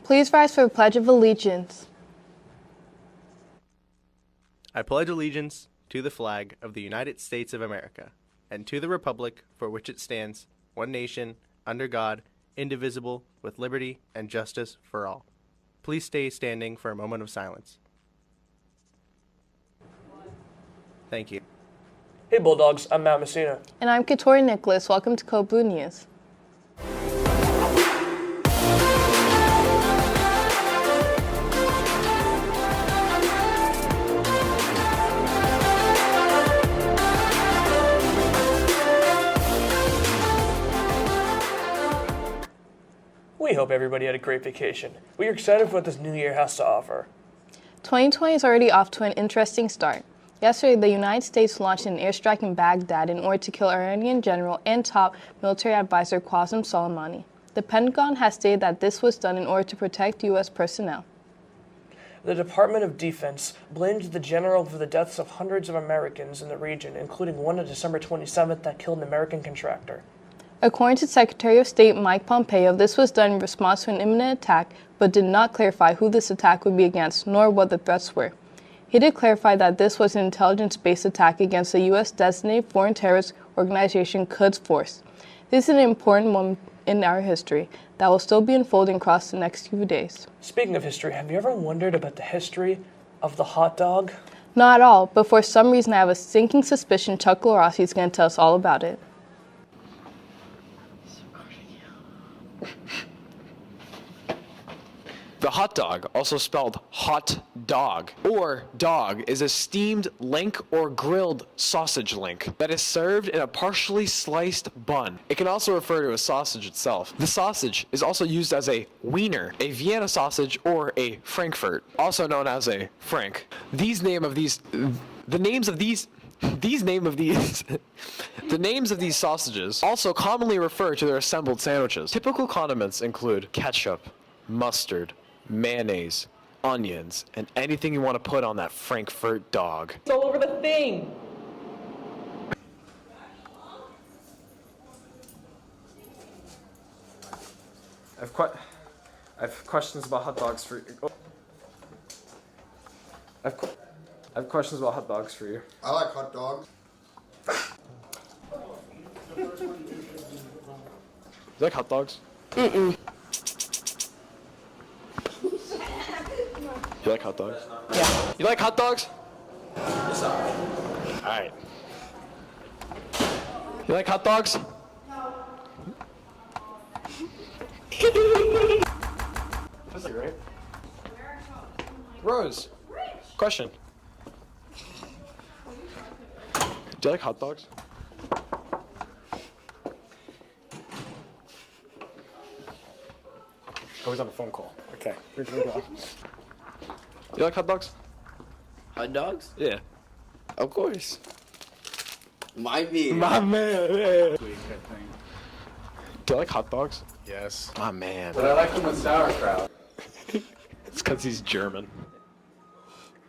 Please rise for the Pledge of Allegiance. I pledge allegiance to the flag of the United States of America and to the republic for which it stands, one nation, under God, indivisible, with liberty and justice for all. Please stay standing for a moment of silence. Thank you. Hey Bulldogs, I'm Matt Messina. And I'm Katori Nicholas. Welcome to Code Blue News. We hope everybody had a great vacation. We are excited for what this new year has to offer. 2020 is already off to an interesting start. Yesterday, the United States launched an airstrike in Baghdad in order to kill Iranian general and top military advisor Qasem Soleimani. The Pentagon has stated that this was done in order to protect U.S. personnel. The Department of Defense blamed the general for the deaths of hundreds of Americans in the region, including one on December 27th that killed an American contractor. According to Secretary of State Mike Pompeo, this was done in response to an imminent attack, but did not clarify who this attack would be against, nor what the threats were. He did clarify that this was an intelligence-based attack against the U.S. designated foreign terrorist organization Quds Force. This is an important moment in our history that will still be unfolding across the next few days. Speaking of history, have you ever wondered about the history of the hot dog? Not at all, but for some reason I have a sinking suspicion Chuck Larossi is going to tell us all about it. The hot dog, also spelled hot dog, or dog, is a steamed link or grilled sausage link that is served in a partially sliced bun. It can also refer to a sausage itself. The sausage is also used as a wiener, a Vienna sausage, or a Frankfurt, also known as a Frank. The names of these sausages also commonly refer to their assembled sandwiches. Typical condiments include ketchup, mustard, mayonnaise, onions, and anything you want to put on that Frankfurt dog. It's all over the thing. I have questions about hot dogs for you. Oh. I have questions about hot dogs for you. I like hot dogs. You like hot dogs? Mm-mm. You like hot dogs? Yeah. You like hot dogs? Alright. You like hot dogs? No. Pussy, right? Rose, question. Do you like hot dogs? Oh, he's on a phone call. Okay, we're gonna go. You like hot dogs? Hot dogs? Yeah. Of course. My man. My man, yeah. Do you like hot dogs? Yes. My man. But I like them with sauerkraut. It's because he's German.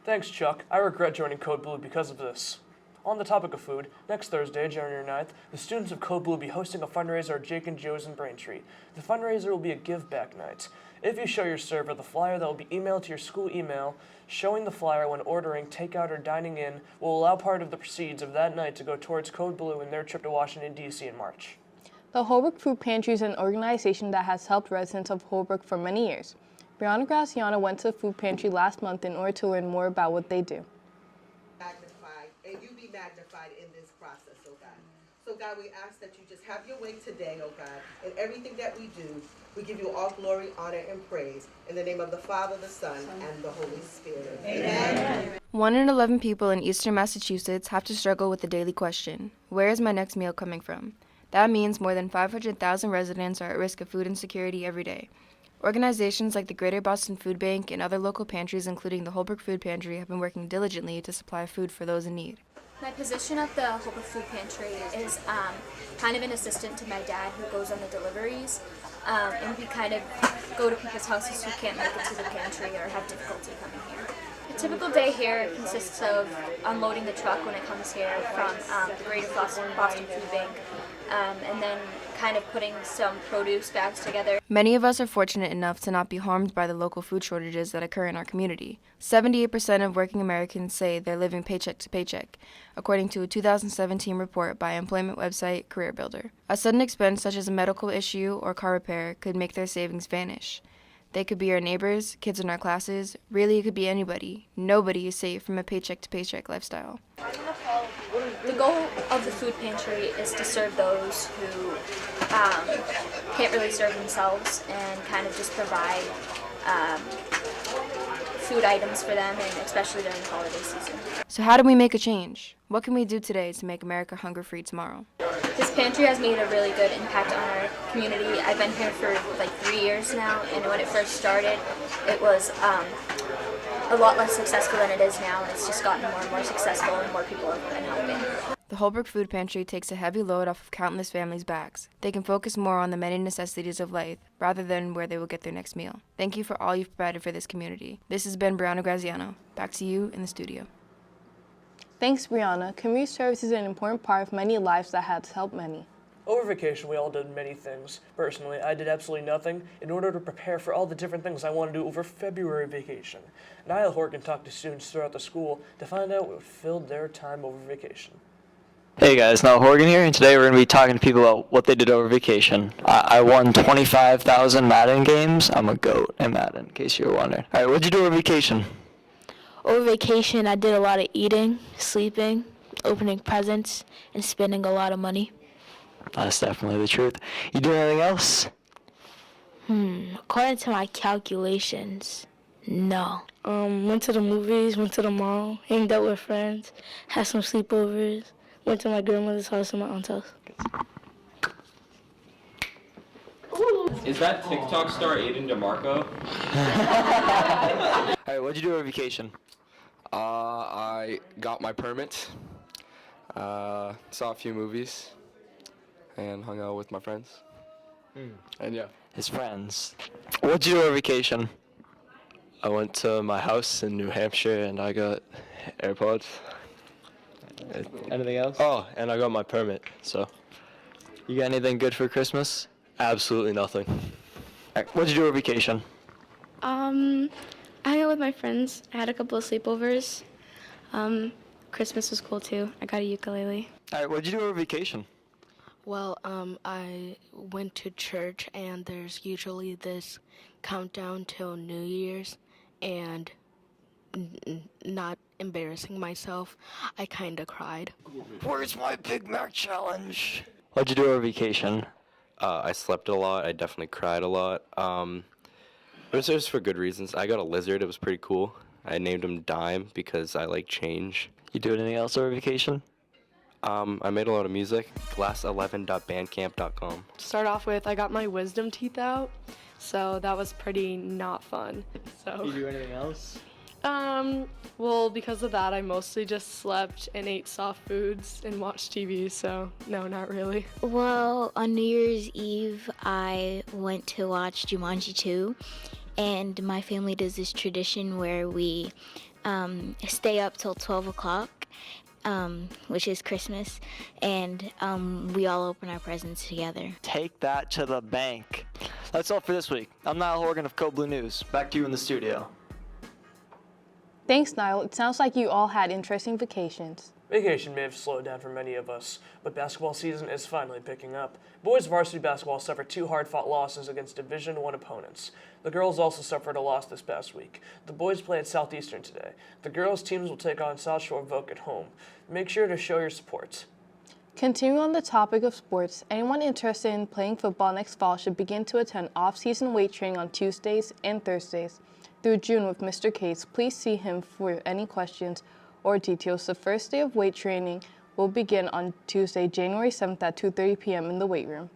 Thanks, Chuck. I regret joining Code Blue because of this. On the topic of food, next Thursday, January 9th, the students of Code Blue will be hosting a fundraiser at Jake and Joe's in Braintree. The fundraiser will be a give-back night. If you show your server the flyer that will be emailed to your school email, showing the flyer when ordering takeout or dining in will allow part of the proceeds of that night to go towards Code Blue in their trip to Washington, D.C. in March. The Holbrook Food Pantry is an organization that has helped residents of Holbrook for many years. Brianna Graciano went to the food pantry last month in order to learn more about what they do. Magnified, and you be magnified in this process, oh God. So God, we ask that you just have your way today, oh God. In everything that we do, we give you all glory, honor, and praise. In the name of the Father, the Son, and the Holy Spirit. Amen. 1 in 11 people in eastern Massachusetts have to struggle with the daily question, where is my next meal coming from? That means more than 500,000 residents are at risk of food insecurity every day. Organizations like the Greater Boston Food Bank and other local pantries, including the Holbrook Food Pantry, have been working diligently to supply food for those in need. My position at the Holbrook Food Pantry is kind of an assistant to my dad who goes on the deliveries, and we kind of go to people's houses who can't make it to the pantry or have difficulty coming here. A typical day here consists of unloading the truck when it comes here from the Greater Boston Food Bank, and then kind of putting some produce bags together. Many of us are fortunate enough to not be harmed by the local food shortages that occur in our community. 78% of working Americans say they're living paycheck to paycheck, according to a 2017 report by employment website CareerBuilder. A sudden expense such as a medical issue or car repair could make their savings vanish. They could be our neighbors, kids in our classes, really it could be anybody. Nobody is safe from a paycheck to paycheck lifestyle. The goal of the food pantry is to serve those who can't really serve themselves and kind of just provide food items for them, and especially during the holiday season. So how do we make a change? What can we do today to make America hunger-free tomorrow? This pantry has made a really good impact on our community. I've been here for like 3 years now, and when it first started, it was a lot less successful than it is now, and it's just gotten more and more successful, and more people have been helping. The Holbrook Food Pantry takes a heavy load off of countless families' backs. They can focus more on the many necessities of life rather than where they will get their next meal. Thank you for all you've provided for this community. This has been Brianna Graziano. Back to you in the studio. Thanks, Brianna. Community service is an important part of many lives that has helped many. Over vacation, we all did many things. Personally, I did absolutely nothing in order to prepare for all the different things I want to do over February vacation. Niall Horgan talked to students throughout the school to find out what filled their time over vacation. Hey guys, Niall Horgan here, and today we're going to be talking to people about what they did over vacation. I won 25,000 Madden games. I'm a GOAT in Madden, in case you were wondering. Alright, what'd you do over vacation? Over vacation, I did a lot of eating, sleeping, opening presents, and spending a lot of money. That's definitely the truth. You do anything else? According to my calculations, no. Went to the movies, went to the mall, hanged out with friends, had some sleepovers, went to my grandmother's house and my aunt's house. Is that TikTok star Aiden DeMarco? Alright, what'd you do over vacation? I got my permit, saw a few movies, and hung out with my friends. And yeah. His friends. What'd you do over vacation? I went to my house in New Hampshire and I got AirPods. Anything else? Oh, and I got my permit, so. You got anything good for Christmas? Absolutely nothing. Alright, what'd you do over vacation? I hung out with my friends. I had a couple of sleepovers. Christmas was cool too. I got a ukulele. Alright, what'd you do over vacation? Well, I went to church, and there's usually this countdown till New Year's, and not embarrassing myself, I kind of cried. Where's my Big Mac challenge? What'd you do over vacation? I slept a lot. I definitely cried a lot. It was just for good reasons. I got a lizard. It was pretty cool. I named him Dime because I like change. You do anything else over vacation? I made a lot of music. glass11.bandcamp.com. To start off with, I got my wisdom teeth out, so that was pretty not fun. So. You do anything else? Well, because of that, I mostly just slept and ate soft foods and watched TV, so no, not really. Well, on New Year's Eve, I went to watch Jumanji 2, and my family does this tradition where we stay up till 12 o'clock, which is Christmas, and we all open our presents together. Take that to the bank. That's all for this week. I'm Niall Horgan of Code Blue News. Back to you in the studio. Thanks, Niall. It sounds like you all had interesting vacations. Vacation may have slowed down for many of us, but basketball season is finally picking up. Boys varsity basketball suffered 2 hard-fought losses against Division I opponents. The girls also suffered a loss this past week. The boys play at Southeastern today. The girls' teams will take on South Shore Voc at home. Make sure to show your support. Continuing on the topic of sports, anyone interested in playing football next fall should begin to attend off-season weight training on Tuesdays and Thursdays through June with Mr. Cates. Please see him for any questions or details. The first day of weight training will begin on Tuesday, January 7th at 2:30 p.m. in the weight room.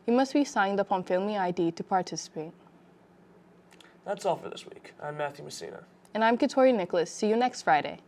You must be signed up on Family ID to participate. That's all for this week. I'm Matthew Messina. And I'm Katori Nicholas. See you next Friday.